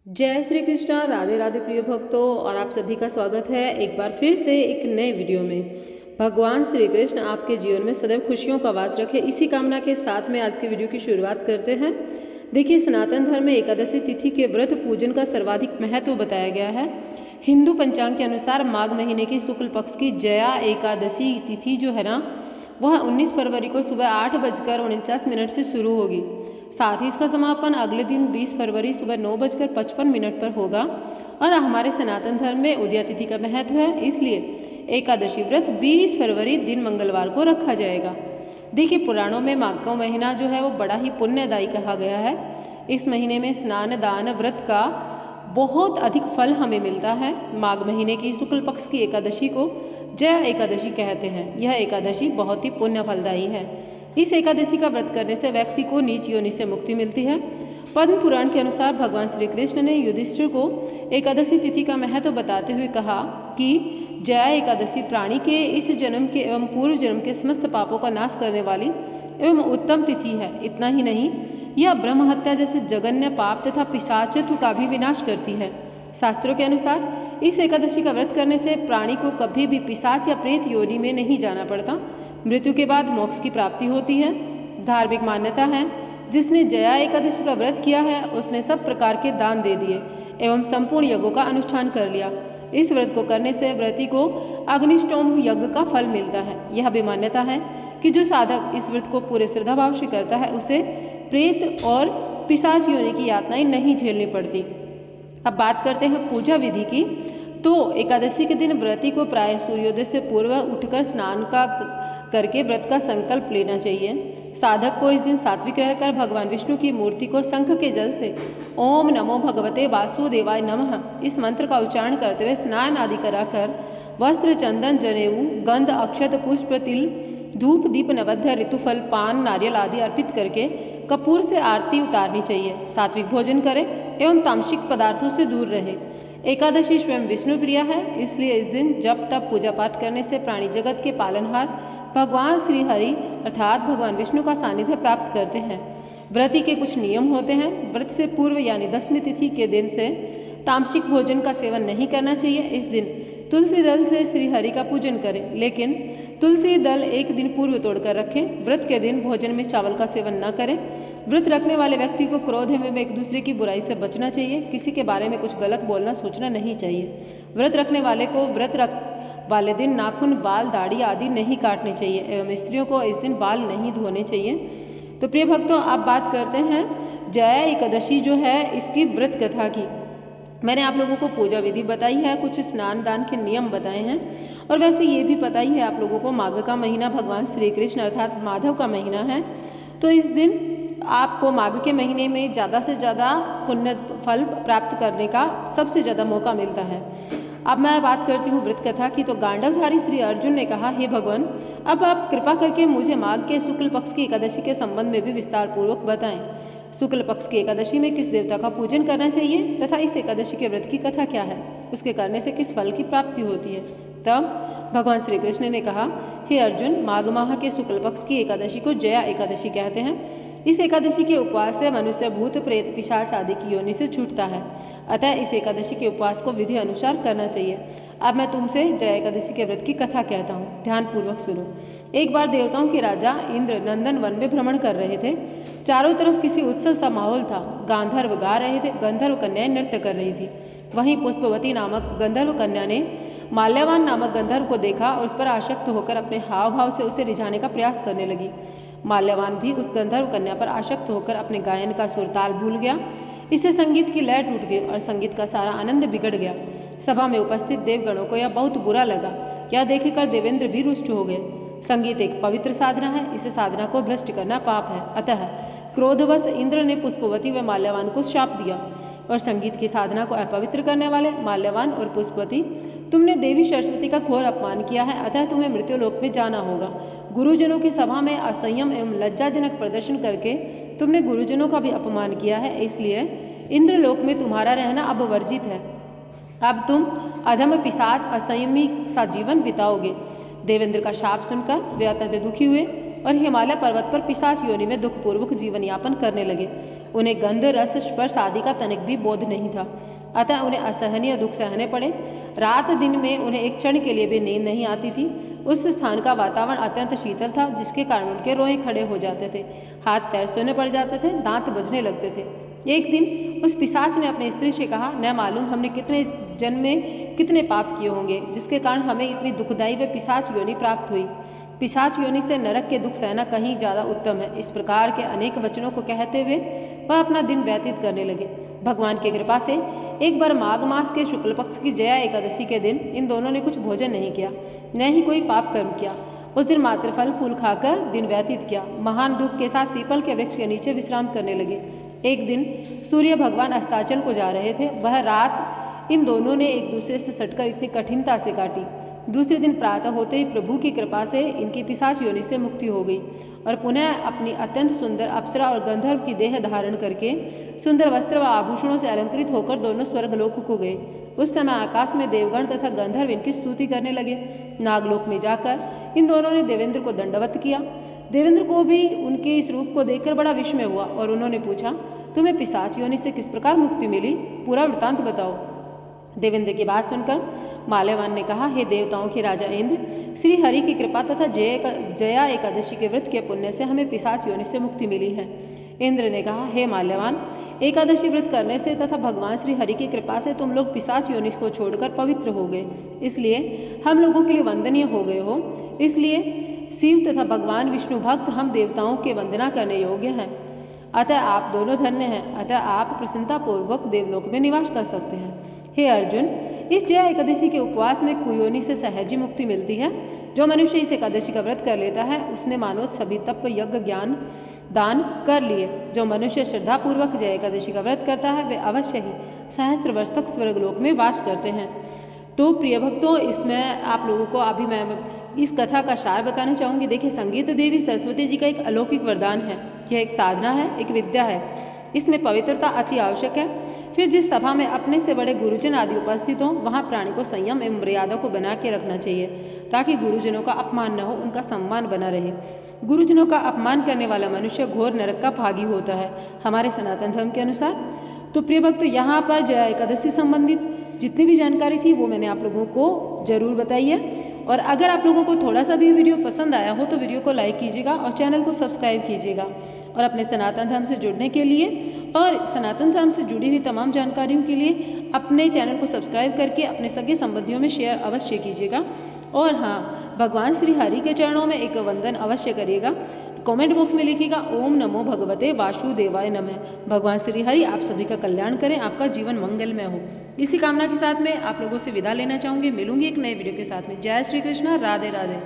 जय श्री कृष्णा। राधे राधे प्रिय भक्तों, और आप सभी का स्वागत है एक बार फिर से एक नए वीडियो में। भगवान श्री कृष्ण आपके जीवन में सदैव खुशियों का वास रखे, इसी कामना के साथ में आज के वीडियो की शुरुआत करते हैं। देखिए, सनातन धर्म में एकादशी तिथि के व्रत पूजन का सर्वाधिक महत्व बताया गया है। हिंदू पंचांग के अनुसार माघ महीने की शुक्ल पक्ष की जया एकादशी तिथि जो है ना, वह 19 फरवरी को सुबह 8:49 से शुरू होगी। साथ ही इसका समापन अगले दिन 20 फरवरी सुबह 9:55 पर होगा। और हमारे सनातन धर्म में उदया तिथि का महत्व है, इसलिए एकादशी व्रत 20 फरवरी दिन मंगलवार को रखा जाएगा। देखिए, पुराणों में माघ का महीना जो है वो बड़ा ही पुण्यदायी कहा गया है। इस महीने में स्नान दान व्रत का बहुत अधिक फल हमें मिलता है। माघ महीने की शुक्ल पक्ष की एकादशी को जया एकादशी कहते हैं। यह एकादशी बहुत ही पुण्य फलदायी है। इस एकादशी का व्रत करने से व्यक्ति को नीच योनि से मुक्ति मिलती है। पद्म पुराण के अनुसार भगवान श्री कृष्ण ने युधिष्ठिर को एकादशी तिथि का महत्व बताते हुए कहा कि जया एकादशी प्राणी के इस जन्म के एवं पूर्व जन्म के समस्त पापों का नाश करने वाली एवं उत्तम तिथि है। इतना ही नहीं, यह ब्रह्म हत्या जैसे जघन्य पाप तथा पिशाचत्व का भी विनाश करती है। शास्त्रों के अनुसार इस एकादशी का व्रत करने से प्राणी को कभी भी पिशाच या प्रेत योनि में नहीं जाना पड़ता। मृत्यु के बाद मोक्ष की प्राप्ति होती है। धार्मिक मान्यता है, जिसने जया एकादशी का व्रत किया है उसने सब प्रकार के दान दे दिए एवं संपूर्ण यज्ञों का अनुष्ठान कर लिया। इस व्रत को करने से व्रती को अग्निष्टोम यज्ञ का फल मिलता है। यह भी मान्यता है कि जो साधक इस व्रत को पूरे श्रद्धाभाव से करता है उसे प्रेत और पिशाच योनि की यातनाएं नहीं झेलनी पड़ती। अब बात करते हैं पूजा विधि की। तो एकादशी के दिन व्रती को प्रायः सूर्योदय से पूर्व उठकर स्नान करके व्रत का संकल्प लेना चाहिए। साधक को इस दिन सात्विक रहकर भगवान विष्णु की मूर्ति को शंख के जल से ओम नमो भगवते वासुदेवाय नमः इस मंत्र का उच्चारण करते हुए स्नान आदि कराकर वस्त्र, चंदन, जनेऊ, गंध, अक्षत, पुष्प, तिल, धूप, दीप, नैवेद्य, ऋतुफल, पान, नारियल आदि अर्पित करके कपूर से आरती उतारनी चाहिए। सात्विक भोजन करें एवं तामसिक पदार्थों से दूर रहे। एकादशी स्वयं विष्णु प्रिया है, इसलिए इस दिन जप तप पूजा पाठ करने से प्राणी जगत के पालनहार भगवान श्री हरि अर्थात भगवान विष्णु का सानिध्य प्राप्त करते हैं। व्रती के कुछ नियम होते हैं। व्रत से पूर्व यानी 10वीं तिथि के दिन से तामसिक भोजन का सेवन नहीं करना चाहिए। इस दिन तुलसी दल से श्री हरि का पूजन करें, लेकिन तुलसी दल एक दिन पूर्व तोड़कर रखें। व्रत के दिन भोजन में चावल का सेवन न करें। व्रत रखने वाले व्यक्ति को क्रोध में एक दूसरे की बुराई से बचना चाहिए। किसी के बारे में कुछ गलत बोलना सोचना नहीं चाहिए। व्रत रखने वाले को वाले दिन नाखून, बाल, दाढ़ी आदि नहीं काटने चाहिए एवं स्त्रियों को इस दिन बाल नहीं धोने चाहिए। तो प्रिय भक्तों, अब बात करते हैं जया एकादशी जो है इसकी व्रत कथा की। मैंने आप लोगों को पूजा विधि बताई है, कुछ स्नान दान के नियम बताए हैं, और वैसे ये भी पता ही है आप लोगों को माघ का महीना भगवान श्री कृष्ण अर्थात माधव का महीना है। तो इस दिन आपको माघ के महीने में ज़्यादा से ज़्यादा पुण्य फल प्राप्त करने का सबसे ज़्यादा मौका मिलता है। अब मैं बात करती हूँ व्रत कथा की। तो गांडवधारी श्री अर्जुन ने कहा, हे भगवान, अब आप कृपा करके मुझे माघ के शुक्ल पक्ष की एकादशी के संबंध में भी विस्तार पूर्वक बताएं। शुक्ल पक्ष की एकादशी में किस देवता का पूजन करना चाहिए तथा इस एकादशी के व्रत की कथा क्या है, उसके करने से किस फल की प्राप्ति होती है। तब भगवान श्री कृष्ण ने कहा, हे अर्जुन, माघ माह के शुक्ल पक्ष की एकादशी को जया एकादशी कहते हैं। इस एकादशी के उपवास से मनुष्य भूत प्रेत पिशाच आदि की योनि से छूटता है। अतः इस एकादशी के उपवास को विधि अनुसार करना चाहिए। अब मैं तुमसे जया एकादशी के व्रत की कथा कहता हूँ, ध्यानपूर्वक सुनो। एक बार देवताओं के राजा इंद्र नंदन वन में भ्रमण कर रहे थे। चारों तरफ किसी उत्सव सा माहौल था। गांधर्व गा रहे थे, गंधर्व कन्याएं नृत्य कर रही थी। वहीं पुष्पवती नामक गंधर्व कन्या ने माल्यवान नामक गंधर्व को देखा और उस पर आसक्त होकर अपने हाव भाव से उसे रिझाने का प्रयास करने लगी। माल्यवान भी उस गंधर्व कन्या पर आसक्त होकर अपने गायन का सुरताल भूल गया। इससे संगीत की लय टूट गई और संगीत का सारा आनंद बिगड़ गया। सभा में उपस्थित देवगणों को यह बहुत बुरा लगा। यह देखकर देवेंद्र भी रुष्ट हो गए। संगीत एक पवित्र साधना है, इस साधना को भ्रष्ट करना पाप है। अतः क्रोधवश इंद्र ने पुष्पवती व माल्यवान को शाप दिया और संगीत की साधना को अपवित्र करने वाले माल्यवान और पुष्पवती, तुमने देवी सरस्वती का घोर अपमान किया है, अतः तुम्हें मृत्युलोक में जाना होगा। गुरुजनों की सभा में असंयम एवं लज्जाजनक प्रदर्शन करके तुमने गुरुजनों का भी अपमान किया है, इसलिए इंद्रलोक में तुम्हारा रहना अब वर्जित है। अब तुम अधम पिशाच असंयमी सा जीवन बिताओगे। देवेंद्र का शाप सुनकर वे अत्यंत दुखी हुए और हिमालय पर्वत पर पिशाच योनि में दुखपूर्वक जीवन यापन करने लगे। उन्हें गंध रस स्पर्श आदि का तनिक भी बोध नहीं था, अतः उन्हें असहनीय दुख सहने पड़े। रात दिन में उन्हें एक क्षण के लिए भी नींद नहीं आती थी। उस स्थान का वातावरण अत्यंत शीतल था, जिसके कारण उनके रोए खड़े हो जाते थे, हाथ पैर सोने पड़ जाते थे, दांत बजने लगते थे। एक दिन उस पिशाच ने अपनी स्त्री से कहा, न मालूम हमने कितने जन्म में कितने पाप किए होंगे, जिसके कारण हमें इतनी दुखदायी व पिशाच योनि प्राप्त हुई। पिशाच योनि से नरक के दुख सहना कहीं ज़्यादा उत्तम है। इस प्रकार के अनेक वचनों को कहते हुए वह अपना दिन व्यतीत करने लगे। भगवान की कृपा से एक बार माघ मास के शुक्ल पक्ष की जया एकादशी के दिन इन दोनों ने कुछ भोजन नहीं किया, न ही कोई पाप कर्म किया। उस दिन मात्र फल फूल खाकर दिन व्यतीत किया। महान दुख के साथ पीपल के वृक्ष के नीचे विश्राम करने लगे। एक दिन सूर्य भगवान अस्ताचल को जा रहे थे। वह रात इन दोनों ने एक दूसरे से सटकर इतनी कठिनता से काटी। दूसरे दिन प्रातः होते ही प्रभु की कृपा से इनकी पिशाच योनि से मुक्ति हो गई और पुनः अपनी अत्यंत सुंदर अप्सरा और गंधर्व की देह धारण करके सुंदर वस्त्र व आभूषणों से अलंकृत होकर दोनों स्वर्गलोक को गए। उस समय आकाश में देवगण तथा गंधर्व इनकी स्तुति करने लगे। नागलोक में जाकर इन दोनों ने देवेंद्र को दंडवत किया। देवेंद्र को भी उनके इस रूप को देखकर बड़ा विस्मय हुआ और उन्होंने पूछा, तुम्हें पिशाच योनि से किस प्रकार मुक्ति मिली? पूरा वृत्तांत बताओ। देवेंद्र की बात सुनकर माल्यवान ने कहा, हे देवताओं के राजा इंद्र, श्री हरि की कृपा तथा जया एकादशी के व्रत के पुण्य से हमें पिशाच योनि से मुक्ति मिली है। इंद्र ने कहा, हे माल्यवान, एकादशी व्रत करने से तथा भगवान श्री हरि की कृपा से तुम लोग पिशाच योनि को छोड़कर पवित्र हो गए, इसलिए हम लोगों के लिए वंदनीय हो गए हो। इसलिए शिव तथा भगवान विष्णु भक्त हम देवताओं के वंदना करने योग्य हैं। अतः आप दोनों धन्य हैं। अतः आप प्रसन्नतापूर्वक देवलोक में निवास कर सकते हैं। हे अर्जुन, इस जया एकादशी के उपवास में कुयोनि से सहज ही मुक्ति मिलती है। जो मनुष्य इस एकादशी का व्रत कर लेता है, उसने मानो सभी तप यज्ञ ज्ञान दान कर लिए। जो मनुष्य श्रद्धापूर्वक जया एकादशी का व्रत करता है, वे अवश्य ही सहस्त्र वर्ष तक स्वर्गलोक में वास करते हैं। तो प्रिय भक्तों, इसमें आप लोगों को अभी मैं इस कथा का सार बताना चाहूँगी। देखिए, संगीत देवी सरस्वती जी का एक अलौकिक वरदान है। यह एक साधना है, एक विद्या है। इसमें पवित्रता अति आवश्यक है। फिर जिस सभा में अपने से बड़े गुरुजन आदि उपस्थित हों, वहाँ प्राणी को संयम एवं मर्यादा को बना के रखना चाहिए, ताकि गुरुजनों का अपमान न हो, उनका सम्मान बना रहे। गुरुजनों का अपमान करने वाला मनुष्य घोर नरक का भागी होता है, हमारे सनातन धर्म के अनुसार। तो प्रिय भक्तों, यहाँ पर जया एकादशी संबंधित जितनी भी जानकारी थी वो मैंने आप लोगों को जरूर बताई है। और अगर आप लोगों को थोड़ा सा भी वीडियो पसंद आया हो तो वीडियो को लाइक कीजिएगा और चैनल को सब्सक्राइब कीजिएगा। और अपने सनातन धर्म से जुड़ने के लिए और सनातन धर्म से जुड़ी हुई तमाम जानकारियों के लिए अपने चैनल को सब्सक्राइब करके अपने सगे संबंधियों में शेयर अवश्य कीजिएगा। और हाँ, भगवान श्री हरि के चरणों में एक वंदन अवश्य करिएगा। कमेंट बॉक्स में लिखिएगा, ओम नमो भगवते वासुदेवाय नमः। भगवान श्री हरि आप सभी का कल्याण करें, आपका जीवन मंगलमय हो। इसी कामना के साथ में आप लोगों से विदा लेना चाहूँगी। मिलूंगी एक नए वीडियो के साथ में। जय श्री कृष्णा, राधे राधे।